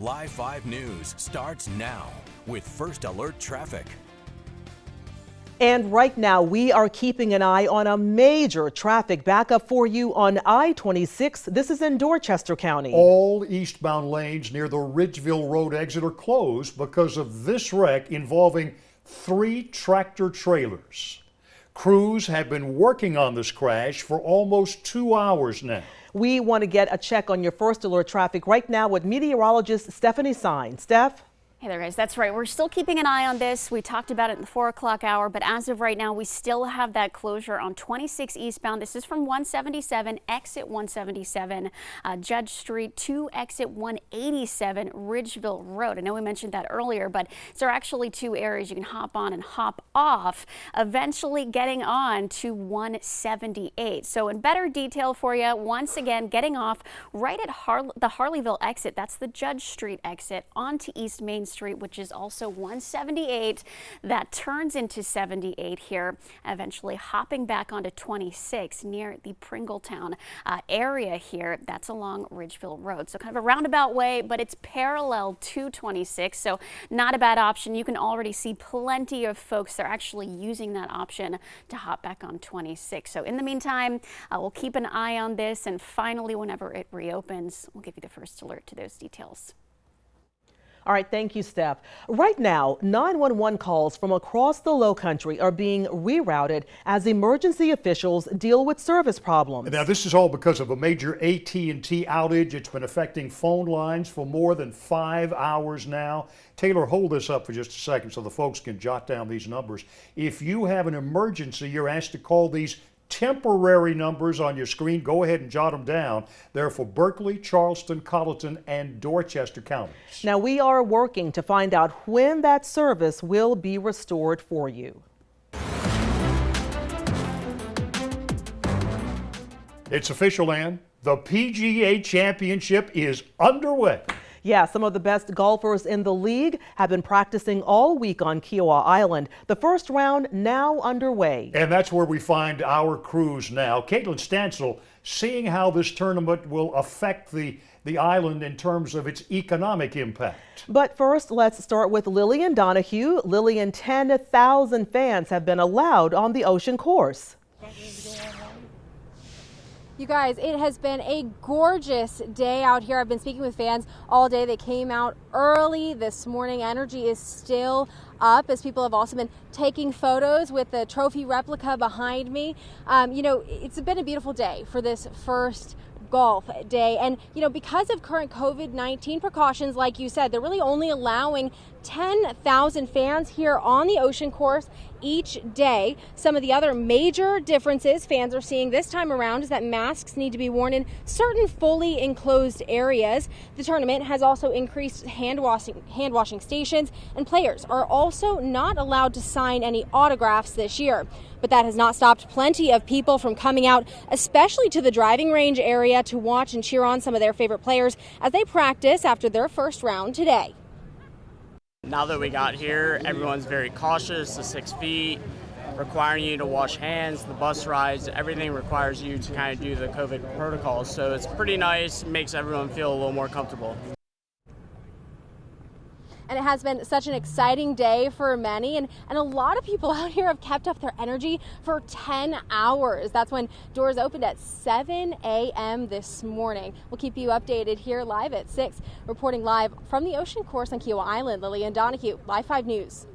Live 5 News starts now with First Alert Traffic. And right now, we are keeping an eye on a major traffic backup for you on I-26. This is in Dorchester County. All eastbound lanes near the Ridgeville Road exit are closed because of this wreck involving 3 tractor trailers. Crews have been working on this crash for almost 2 hours now. We want to get a check on your First Alert traffic right now with meteorologist Stephanie Sine. Steph? Hey there, guys. That's right. We're still keeping an eye on this. We talked about it in the 4 o'clock hour, but as of right now, we still have that closure on 26 eastbound. This is from 177, exit 177, Judge Street to exit 187, Ridgeville Road. I know we mentioned that earlier, but there are actually 2 areas you can hop on and hop off, eventually getting on to 178. So in better detail for you, once again, getting off right at the Harleyville exit. That's the Judge Street exit onto East Main Street, which is also 178. That turns into 78 here, eventually hopping back onto 26 near the Pringletown area here. That's along Ridgeville Road. So kind of a roundabout way, but it's parallel to 26. So not a bad option. You can already see plenty of folks that are actually using that option to hop back on 26. So in the meantime, we'll keep an eye on this. And finally, whenever it reopens, we'll give you the first alert to those details. All right, thank you, Steph. Right now, 911 calls from across the Lowcountry are being rerouted as emergency officials deal with service problems. Now, this is all because of a major AT&T outage. It's been affecting phone lines for more than 5 hours now. Taylor, hold this up for just a second so the folks can jot down these numbers. If you have an emergency, you're asked to call these temporary numbers on your screen. Go ahead and jot them down. They're for Berkeley, Charleston, Colleton, and Dorchester counties. Now, we are working to find out when that service will be restored for you. It's official, Ann. The PGA Championship is underway. Yeah, some of the best golfers in the league have been practicing all week on Kiowa Island. The first round now underway. And that's where we find our crews now. Caitlin Stansel, seeing how this tournament will affect the island in terms of its economic impact. But first, let's start with Lillian Donahue. Lillian, 10,000 fans have been allowed on the ocean course. You guys, it has been a gorgeous day out here. I've been speaking with fans all day. They came out early this morning. Energy is still up as people have also been taking photos with the trophy replica behind me. You know, it's been a beautiful day for this first golf day. And, you know, because of current COVID-19 precautions, like you said, they're really only allowing 10,000 fans here on the ocean course each day. Some of the other major differences fans are seeing this time around is that masks need to be worn in certain fully enclosed areas. The tournament has also increased hand washing stations, and players are also not allowed to sign any autographs this year. But that has not stopped plenty of people from coming out, especially to the driving range area, to watch and cheer on some of their favorite players as they practice after their first round today. Now that we got here, everyone's very cautious. The 6 feet, requiring you to wash hands, the bus rides, everything requires you to kind of do the COVID protocols. So it's pretty nice, makes everyone feel a little more comfortable. And it has been such an exciting day for many, and a lot of people out here have kept up their energy for 10 hours. That's when doors opened at 7 a.m. this morning. We'll keep you updated here live at 6. Reporting live from the ocean course on Kiowa Island, Lillian Donahue, Live 5 News.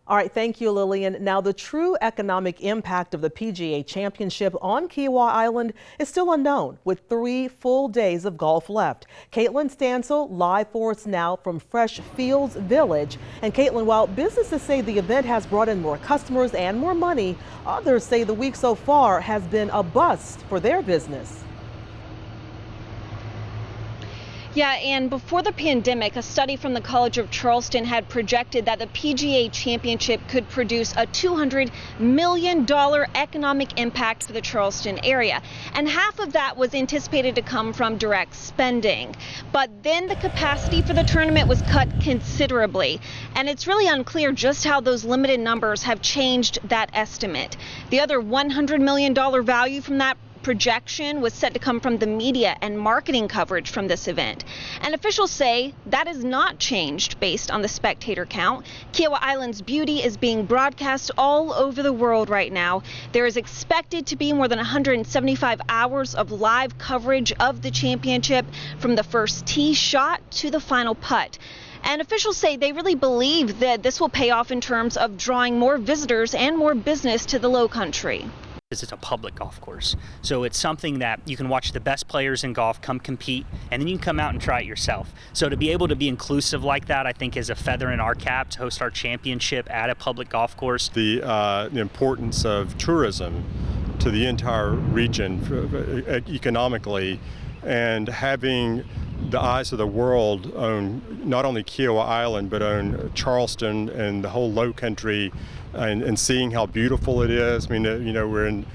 All right, thank you, Lillian. Now, the true economic impact of the PGA Championship on Kiowa Island is still unknown, with 3 full days of golf left. Caitlin Stansel live for us now from Fresh Fields Village. And Caitlin, while businesses say the event has brought in more customers and more money, others say the week so far has been a bust for their business. Yeah, and before the pandemic, a study from the College of Charleston had projected that the PGA Championship could produce a $200 million economic impact for the Charleston area. And half of that was anticipated to come from direct spending. But then the capacity for the tournament was cut considerably. And it's really unclear just how those limited numbers have changed that estimate. The other $100 million value from that projection was set to come from the media and marketing coverage from this event. And officials say that is not changed based on the spectator count. Kiowa Island's beauty is being broadcast all over the world right now. There is expected to be more than 175 hours of live coverage of the championship from the first tee shot to the final putt. And officials say they really believe that this will pay off in terms of drawing more visitors and more business to the Low Country. It's a public golf course, so it's something that you can watch the best players in golf come compete, and then you can come out and try it yourself. So to be able to be inclusive like that, I think is a feather in our cap to host our championship at a public golf course. The importance of tourism to the entire region economically, and having the eyes of the world on not only Kiowa Island but on Charleston and the whole Low Country, and seeing how beautiful it is. I mean, we're in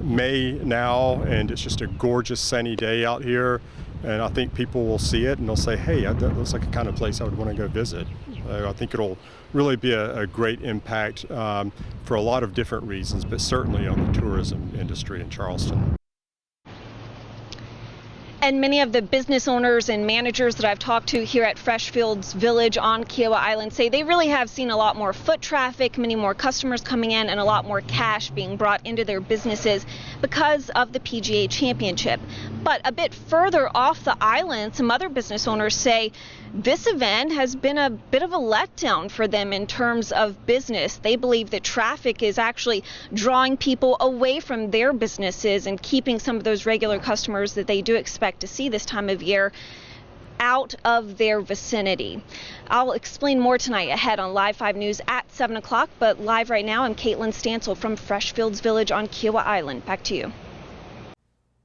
May now, and it's just a gorgeous sunny day out here, and I think people will see it and they'll say, hey, that looks like a kind of place I would want to go visit. I think it'll really be a great impact for a lot of different reasons, but certainly on the tourism industry in Charleston. And many of the business owners and managers that I've talked to here at Freshfields Village on Kiowa Island say they really have seen a lot more foot traffic, many more customers coming in, and a lot more cash being brought into their businesses because of the PGA Championship. But a bit further off the island, some other business owners say this event has been a bit of a letdown for them in terms of business. They believe that traffic is actually drawing people away from their businesses and keeping some of those regular customers that they do expect to see this time of year out of their vicinity. I'll explain more tonight ahead on Live 5 News at 7 o'clock, but live right now, I'm Caitlin Stansel from Freshfields Village on Kiowa Island. Back to you.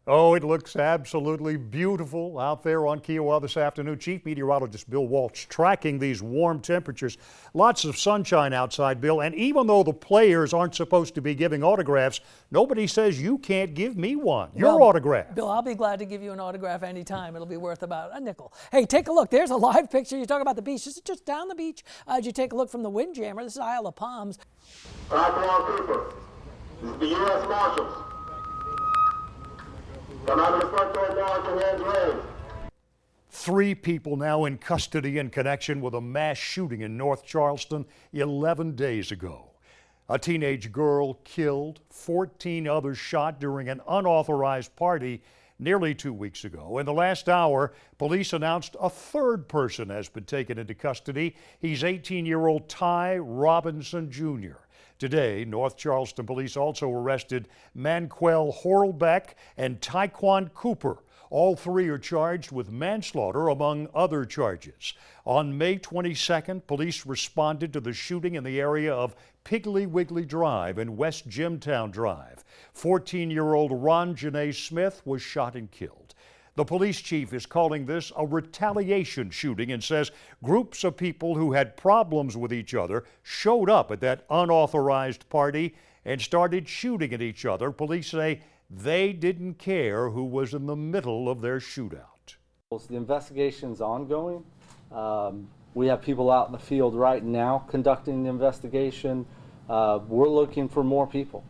Oh, it looks absolutely beautiful out there on Kiowa this afternoon. Chief Meteorologist Bill Walsh tracking these warm temperatures. Lots of sunshine outside, Bill, and even though the players aren't supposed to be giving autographs, nobody says you can't give me one. Your autograph. Bill, I'll be glad to give you an autograph anytime. It'll be worth about a nickel. Hey, take a look. There's a live picture. You talk about the beach. This is just down the beach. As you take a look from the Windjammer, this is Isle of Palms. Cooper, this is the U.S. Marshals. Come out of the front door now with your hands raised. 3 people now in custody in connection with a mass shooting in North Charleston 11 days ago. A teenage girl killed, 14 others shot during an unauthorized party nearly 2 weeks ago. In the last hour, police announced a 3rd person has been taken into custody. He's 18-year-old Ty Robinson Jr. Today, North Charleston police also arrested Manquel Horlbeck and Tyquan Cooper. All 3 are charged with manslaughter, among other charges. On May 22nd, police responded to the shooting in the area of Piggly Wiggly Drive and West Jimtown Drive. 14-year-old Ron Janae Smith was shot and killed. The police chief is calling this a retaliation shooting and says groups of people who had problems with each other showed up at that unauthorized party and started shooting at each other. Police say they didn't care who was in the middle of their shootout. The investigation's ongoing. We have people out in the field right now conducting the investigation. We're looking for more people.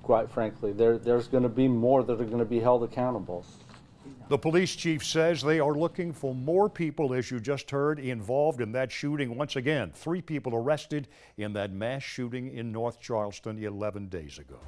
Quite frankly, there's going to be more that are going to be held accountable. The police chief says they are looking for more people, as you just heard, involved in that shooting. Once again, 3 people arrested in that mass shooting in North Charleston 11 days ago.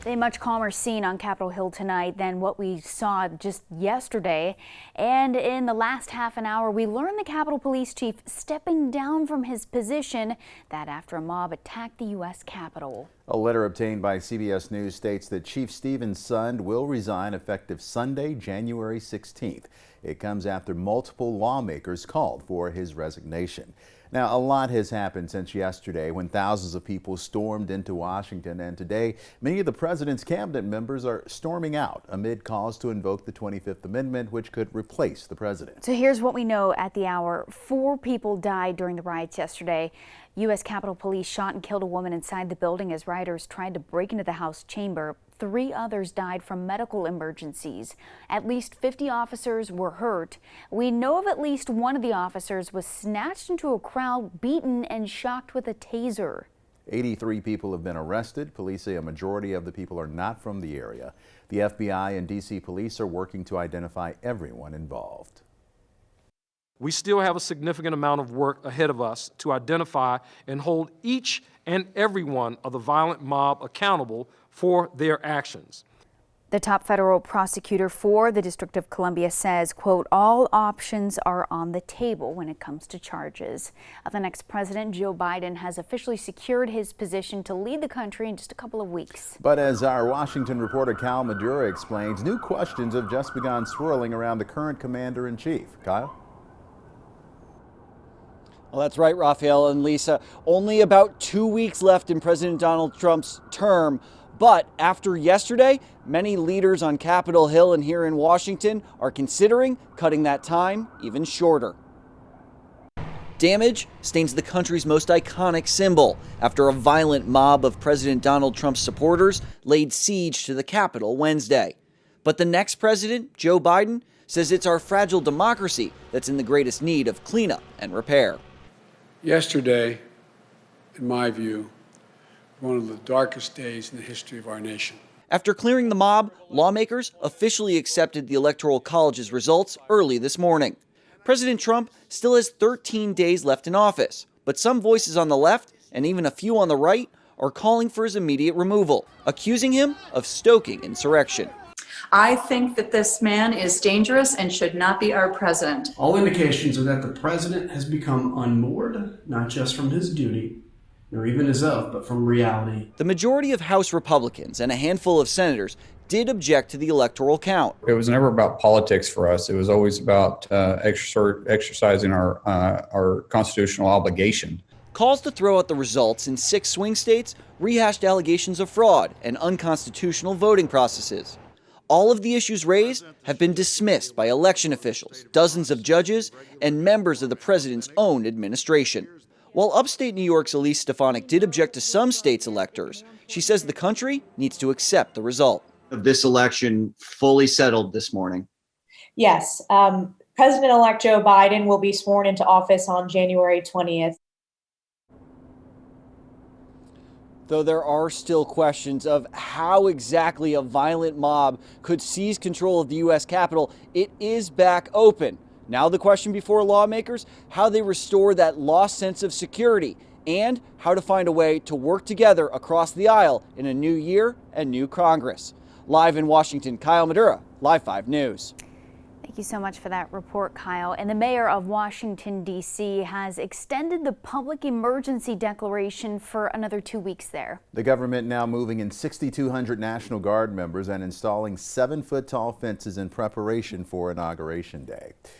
A much calmer scene on Capitol Hill tonight than what we saw just yesterday. And in the last half an hour, we learned the Capitol Police Chief stepping down from his position, that after a mob attacked the U.S. Capitol. A letter obtained by CBS News states that Chief Stephen Sund will resign effective Sunday, January 16th. It comes after multiple lawmakers called for his resignation. Now, a lot has happened since yesterday when thousands of people stormed into Washington, and today many of the president's cabinet members are storming out amid calls to invoke the 25th Amendment, which could replace the president. So here's what we know at the hour. 4 people died during the riots yesterday. U.S. Capitol Police shot and killed a woman inside the building as rioters tried to break into the House chamber. 3 others died from medical emergencies. At least 50 officers were hurt. We know of at least one of the officers was snatched into a crowd, beaten and shocked with a taser. 83 people have been arrested. Police say a majority of the people are not from the area. The FBI and D.C. police are working to identify everyone involved. We still have a significant amount of work ahead of us to identify and hold each and every one of the violent mob accountable for their actions. The top federal prosecutor for the District of Columbia says, quote, all options are on the table when it comes to charges. The next president, Joe Biden, has officially secured his position to lead the country in just a couple of weeks. But as our Washington reporter Kyle Madura explains, new questions have just begun swirling around the current commander-in-chief. Kyle? Well, that's right, Raphael and Lisa. Only about 2 weeks left in President Donald Trump's term. But after yesterday, many leaders on Capitol Hill and here in Washington are considering cutting that time even shorter. Damage stains the country's most iconic symbol after a violent mob of President Donald Trump's supporters laid siege to the Capitol Wednesday. But the next president, Joe Biden, says it's our fragile democracy that's in the greatest need of cleanup and repair. Yesterday, in my view, one of the darkest days in the history of our nation. After clearing the mob, lawmakers officially accepted the Electoral College's results early this morning. President Trump still has 13 days left in office, but some voices on the left and even a few on the right are calling for his immediate removal, accusing him of stoking insurrection. I think that this man is dangerous and should not be our president. All indications are that the president has become unmoored, not just from his duty, nor even his oath, but from reality. The majority of House Republicans and a handful of senators did object to the electoral count. It was never about politics for us. It was always about exercising our constitutional obligation. Calls to throw out the results in 6 swing states rehashed allegations of fraud and unconstitutional voting processes. All of the issues raised have been dismissed by election officials, dozens of judges, and members of the president's own administration. While upstate New York's Elise Stefanik did object to some states' electors, she says the country needs to accept the result. Of this election fully settled this morning? Yes. President-elect Joe Biden will be sworn into office on January 20th. Though there are still questions of how exactly a violent mob could seize control of the U.S. Capitol, it is back open. Now the question before lawmakers, how they restore that lost sense of security and how to find a way to work together across the aisle in a new year and new Congress. Live in Washington, Kyle Madura, Live 5 News. Thank you so much for that report, Kyle. And the mayor of Washington, D.C. has extended the public emergency declaration for another 2 weeks there. The government now moving in 6,200 National Guard members and installing 7-foot-tall fences in preparation for Inauguration Day.